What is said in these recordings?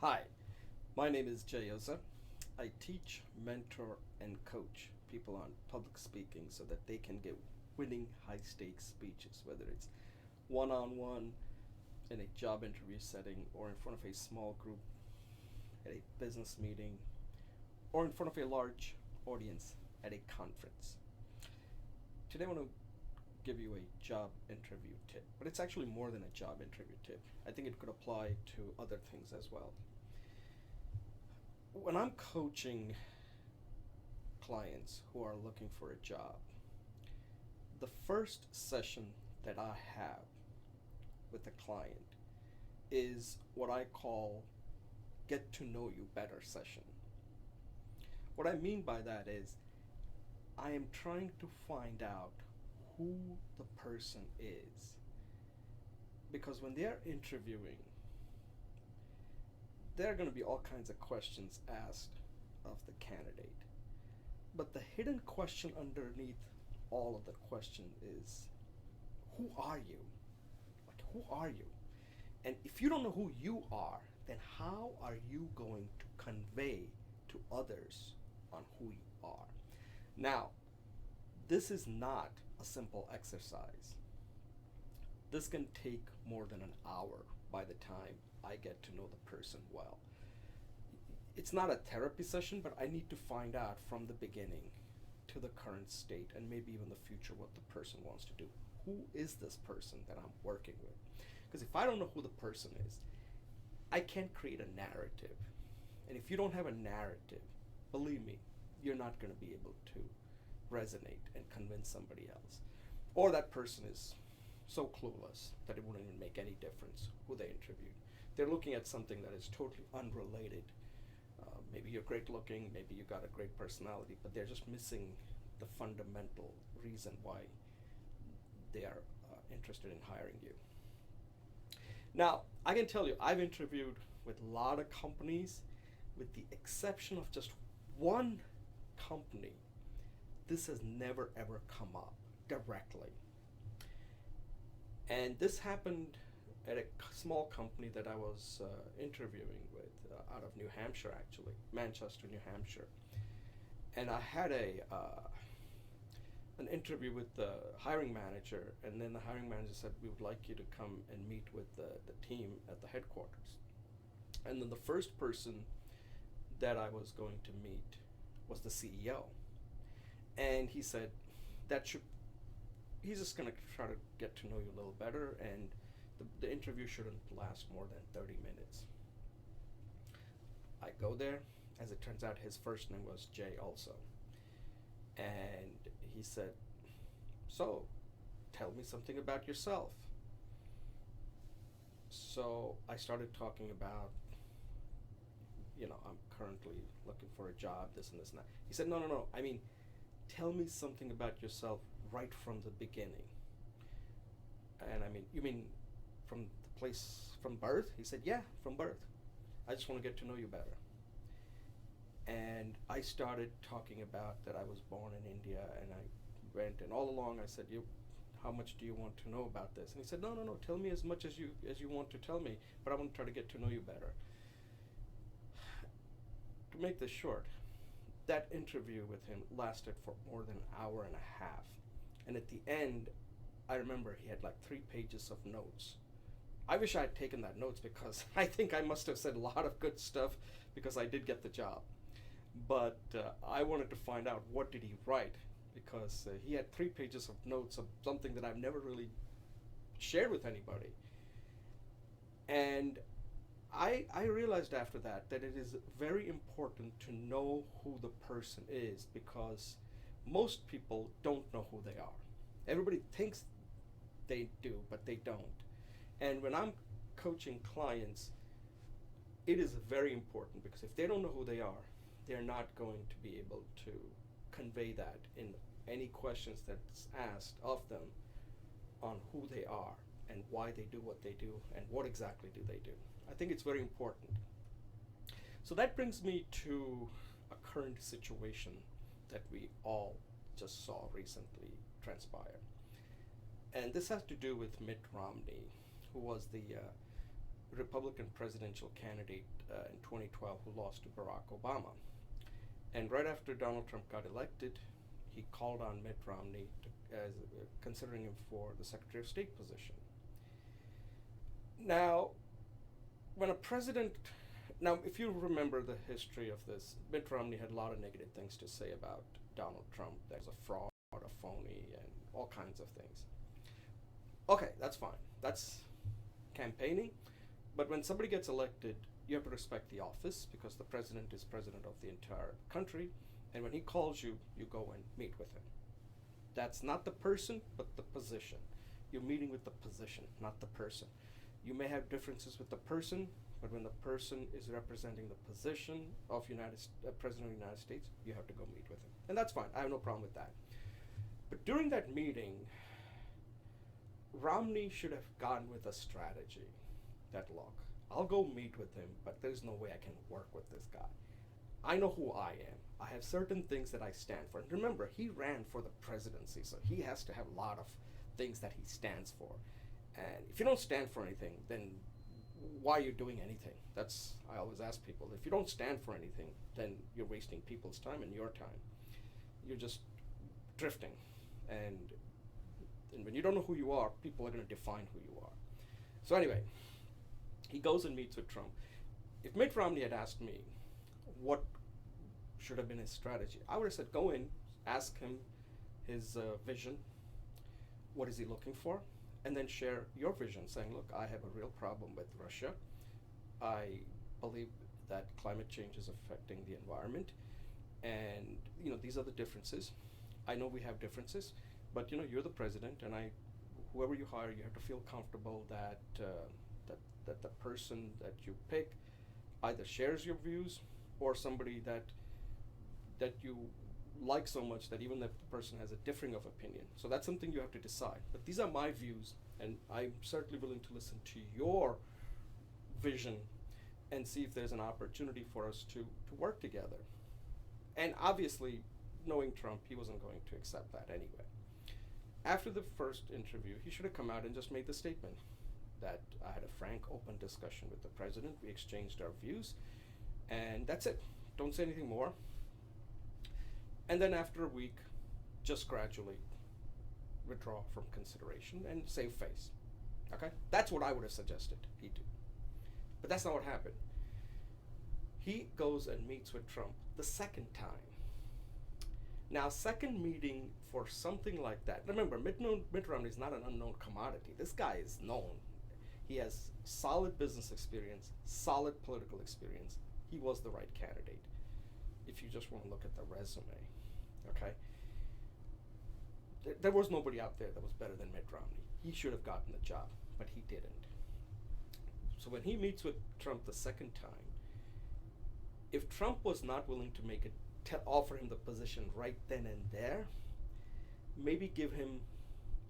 Hi, my name is Jay Oza. I teach, mentor, and coach people on public speaking so that they can get winning high stakes speeches, whether it's one on one in a job interview setting, or in front of a small group at a business meeting, or in front of a large audience at a conference. Today, I want to give you a job interview tip, but it's actually more than a job interview tip. I think it could apply to other things as well. When I'm coaching clients who are looking for a job, the first session that I have with a client is what I call get to know you better session. What I mean by that is I am trying to find out who the person is, because when they're interviewing, there are going to be all kinds of questions asked of the candidate. But the hidden question underneath all of the question is, who are you? Like, who are you? And if you don't know who you are, then how are you going to convey to others on who you are? Now, this is not a simple exercise. This can take more than an hour by the time I get to know the person well. It's not a therapy session, but I need to find out from the beginning to the current state and maybe even the future what the person wants to do. Who is this person that I'm working with? Because if I don't know who the person is, I can't create a narrative. And if you don't have a narrative, believe me, you're not going to be able to resonate and convince somebody else. Or that person is so clueless that it wouldn't even make any difference who they interviewed. They're looking at something that is totally unrelated. Maybe you're great looking, maybe you got a great personality, but they're just missing the fundamental reason why they are interested in hiring you. Now, I can tell you, I've interviewed with a lot of companies, with the exception of just one company. This has never ever come up directly. And this happened at a small company that I was interviewing with out of New Hampshire, actually, Manchester, New Hampshire. And I had an interview with the hiring manager, and then the hiring manager said, "We would like you to come and meet with the team at the headquarters." And then the first person that I was going to meet was the CEO. And he said, that should he's just going to try to get to know you a little better, and the interview shouldn't last more than 30 minutes. I go there. As it turns out, his first name was Jay also. And he said, "So, tell me something about yourself." So I started talking about, I'm currently looking for a job, this and this and that. He said, "No, no, no. I mean, tell me something about yourself right from the beginning." And I mean, "You mean from the place, from birth?" He said, "Yeah, from birth. I just want to get to know you better." And I started talking about that I was born in India, and I went, and all along I said, how much do you want to know about this?" And he said, "No, no, no, tell me as much as you want to tell me, but I want to try to get to know you better." To make this short, that interview with him lasted for more than an hour and a half. And at the end, I remember he had like 3 pages of notes. I wish I had taken that notes, because I think I must have said a lot of good stuff, because I did get the job. But I wanted to find out what did he write, because he had 3 pages of notes of something that I've never really shared with anybody. And I realized after that it is very important to know who the person is, because most people don't know who they are. Everybody thinks they do, but they don't. And when I'm coaching clients, it is very important, because if they don't know who they are, they're not going to be able to convey that in any questions that's asked of them on who they are and why they do what they do and what exactly do they do. I think it's very important. So that brings me to a current situation that we all just saw recently transpire. And this has to do with Mitt Romney, who was the Republican presidential candidate in 2012 who lost to Barack Obama. And right after Donald Trump got elected, he called on Mitt Romney as considering him for the Secretary of State position. Now, when a president, now if you remember the history of this, Mitt Romney had a lot of negative things to say about Donald Trump. There's a fraud, a phony, and all kinds of things. Okay, that's fine. That's campaigning. But when somebody gets elected, you have to respect the office because the president is president of the entire country. And when he calls you, you go and meet with him. That's not the person, but the position. You're meeting with the position, not the person. You may have differences with the person, but when the person is representing the position of President of the United States, you have to go meet with him. And that's fine. I have no problem with that. But during that meeting, Romney should have gone with a strategy that, look, I'll go meet with him, but there's no way I can work with this guy. I know who I am. I have certain things that I stand for. And remember, he ran for the presidency, so he has to have a lot of things that he stands for. And if you don't stand for anything, then why are you doing anything? That's, I always ask people, if you don't stand for anything, then you're wasting people's time and your time. You're just drifting. And when you don't know who you are, people are going to define who you are. So anyway, he goes and meets with Trump. If Mitt Romney had asked me what should have been his strategy, I would have said, go in, ask him his vision, what is he looking for, and then share your vision, saying, look, I have a real problem with Russia. I believe that climate change is affecting the environment, and these are the differences. I know we have differences, but you're the president, and whoever you hire, you have to feel comfortable that that the person that you pick either shares your views or somebody that you like so much that even if the person has a differing of opinion. So that's something you have to decide. But these are my views, and I'm certainly willing to listen to your vision and see if there's an opportunity for us to work together. And obviously, knowing Trump, he wasn't going to accept that anyway. After the first interview, he should have come out and just made the statement that I had a frank, open discussion with the president. We exchanged our views, and that's it. Don't say anything more. And then after a week, just gradually withdraw from consideration and save face. Okay? That's what I would have suggested he do. But that's not what happened. He goes and meets with Trump the second time. Now, second meeting for something like that. Remember, Mitt Romney is not an unknown commodity. This guy is known. He has solid business experience, solid political experience. He was the right candidate, if you just want to look at the resume. Okay? There was nobody out there that was better than Mitt Romney. He should have gotten the job, but he didn't. So when he meets with Trump the second time, if Trump was not willing to offer him the position right then and there, maybe give him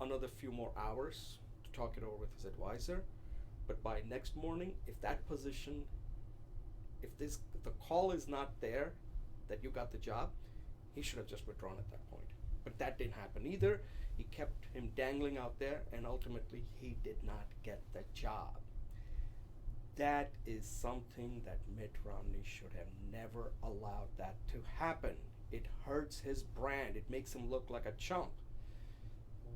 another few more hours to talk it over with his advisor. But by next morning, if that position, if the call is not there that you got the job, he should have just withdrawn at that point. But that didn't happen either. He kept him dangling out there, and ultimately he did not get the job. That is something that Mitt Romney should have never allowed that to happen. It hurts his brand. It makes him look like a chump.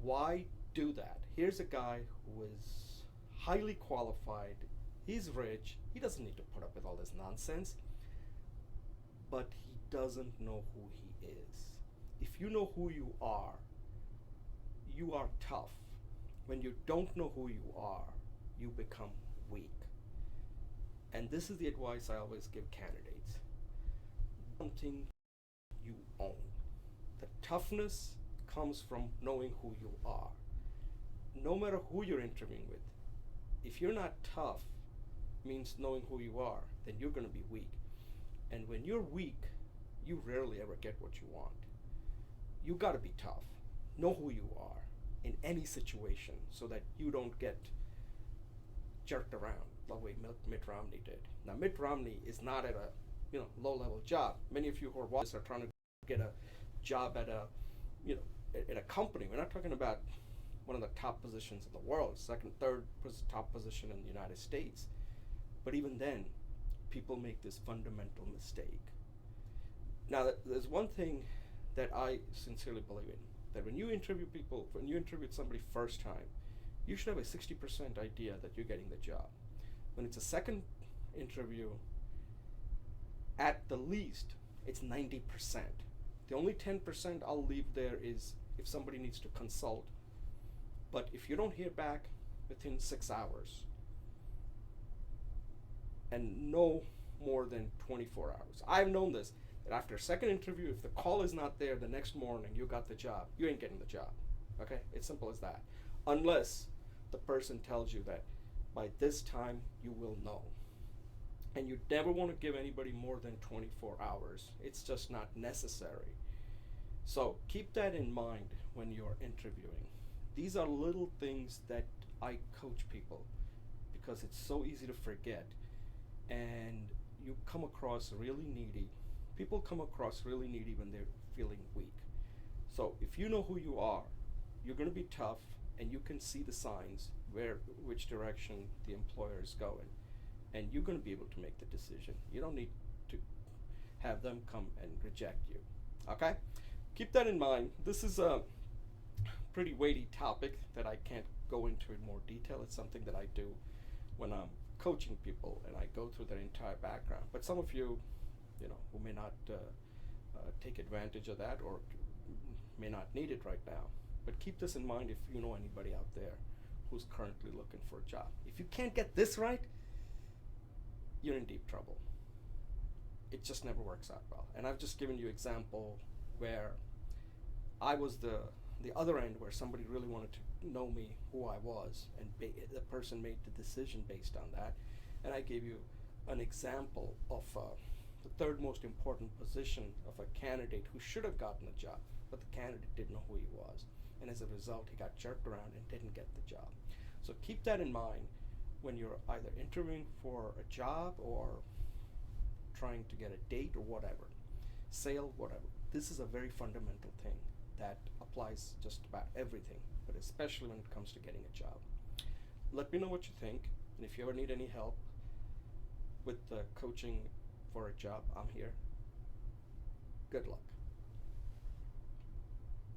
Why do that? Here's a guy who is highly qualified. He's rich. He doesn't need to put up with all this nonsense. But he doesn't know who he is. If you know who you are tough. When you don't know who you are, you become weak. And this is the advice I always give candidates. Something you own. The toughness comes from knowing who you are. No matter who you're interviewing with, if you're not tough, means knowing who you are, then you're going to be weak. And when you're weak, you rarely ever get what you want. You got to be tough. Know who you are in any situation so that you don't get jerked around the way Mitt Romney did. Now, Mitt Romney is not at a low-level job. Many of you who are watching are trying to get a job at a company. We're not talking about one of the top positions in the world, second, third top position in the United States. But even then, people make this fundamental mistake. Now, there's one thing that I sincerely believe in, that when you interview people, when you interview somebody first time, you should have a 60% idea that you're getting the job. When it's a second interview, at the least, it's 90%. The only 10% I'll leave there is if somebody needs to consult. But if you don't hear back within 6 hours, and no more than 24 hours. I've known this, that after a second interview, if the call is not there the next morning, you got the job, you ain't getting the job. Okay? It's simple as that. Unless the person tells you that by this time you will know. And you never want to give anybody more than 24 hours. It's just not necessary. So keep that in mind when you're interviewing. These are little things that I coach people because it's so easy to forget. And you come across really needy. People come across really needy when they're feeling weak. So if you know who you are, you're going to be tough, and you can see the signs which direction the employer is going, and you're going to be able to make the decision. You don't need to have them come and reject you. Okay? Keep that in mind. This is a pretty weighty topic that I can't go into in more detail. It's something that I do when I'm coaching people, and I go through their entire background. But some of you, who may not take advantage of that or may not need it right now. But keep this in mind if you know anybody out there who's currently looking for a job. If you can't get this right, you're in deep trouble. It just never works out well. And I've just given you example where I was the other end, where somebody really wanted to know me, who I was, and the person made the decision based on that. And I gave you an example of the third most important position of a candidate who should have gotten a job, but the candidate didn't know who he was. And as a result, he got jerked around and didn't get the job. So keep that in mind when you're either interviewing for a job or trying to get a date or whatever, sale, whatever. This is a very fundamental thing that applies just about everything, but especially when it comes to getting a job. Let me know what you think, and if you ever need any help with coaching for a job, I'm here. Good luck.